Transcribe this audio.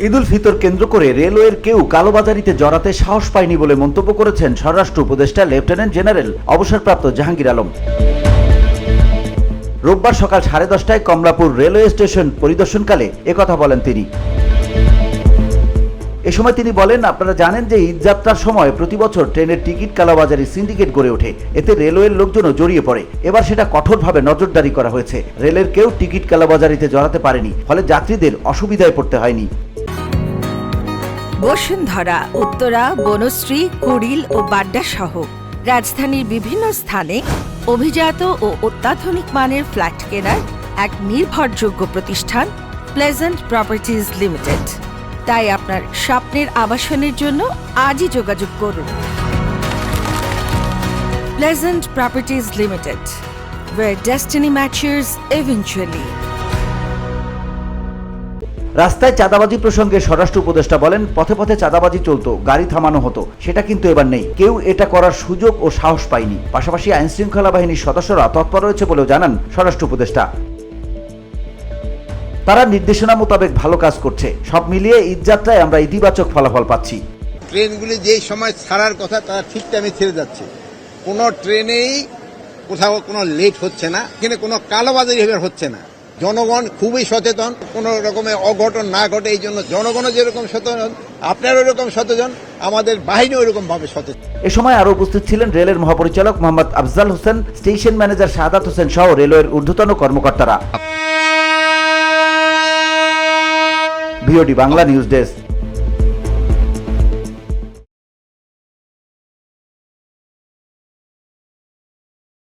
ঈদ উল ফিতর কেন্দ্র করে রেলওয়ের কেউ কালোবাজারিতে জড়াতে সাহস পায়নি বলে মন্তব্য করেছেন স্বরাষ্ট্র উপদেষ্টা লেফটেন্যান্ট জেনারেল অবসরপ্রাপ্ত জাহাঙ্গীর আলম। রোববার সকাল 10:30টায় কমলাপুর রেলওয়ে স্টেশন পরিদর্শনকালে একথা বলেন তিনি। এ সময় তিনি বলেন, আপনারা জানেন যে ঈদযাত্রার সময় প্রতি বছর ট্রেনের টিকিট কালোবাজারি সিন্ডিকেট গড়ে ওঠে। এতে রেলওয়ের লোকজনও জড়িয়ে পড়ে। এবার সেটা কঠোরভাবে নজরদারি করা হয়েছে। রেলের কেউ টিকিট কালোবাজারিতে জড়াতে পারেনি, ফলে যাত্রীদের অসুবিধায় পড়তে হয়নি। বসুন্ধরা, উত্তরা, বনশ্রী, কুড়িল ও বাড্ডা সহ রাজধানীর বিভিন্ন স্থানে অভিজাত ও অত্যাধুনিক মানের ফ্ল্যাট কেনার এক নির্ভরযোগ্য প্রতিষ্ঠান প্লেজেন্ট প্রপার্টিজ লিমিটেড। তাই আপনার স্বপ্নের আবাসনের জন্য আজই যোগাযোগ করুন। Pleasant properties limited, where destiny matches eventually. রাস্তায় চাঁদাবাজি প্রসঙ্গে স্বরাষ্ট্র উপদেষ্টা বলেন, পথে পথে চাঁদাবাজি চলতো, গাড়ি থামানো হতো, সেটা কিন্তু এবার নেই। কেউ এটা করার সুযোগ ও সাহস পায়নি। পাশাপাশি আইনশৃঙ্খলা বাহিনীর সদস্যরা তৎপর রয়েছে বলেও জানান স্বরাষ্ট্র উপদেষ্টা। তারা নির্দেশনা মোতাবেক ভালো কাজ করছে। সব মিলিয়ে ঈদযাত্রায় আমরা ইতিবাচক ফলাফল পাচ্ছি। ট্রেনগুলি যেই সময় ছাড়ার কথা তারা ঠিক টাইমে ছেড়ে যাচ্ছে। কোনো ট্রেনেই কোথাও কোনো লেট হচ্ছে না, এখানে কোনো কালোবাজারি হচ্ছে না। জনগণ খুবই সচেতন, কোনো রকমের অঘটন না ঘটে। এই জন্য জনগণও যেরকম সচেতন, আপনারা ওরকম সচেতন, আমাদের বাহিনী ওরকম ভাবে সচেতন। এ সময় আরো উপস্থিত ছিলেন রেলের মহাপরিচালক মোহাম্মদ আফজাল হোসেন, স্টেশন ম্যানেজার শাহাদাত হোসেন সহ রেলওয়ের ঊর্ধ্বতন কর্মকর্তারা। VOD Bangla news desk.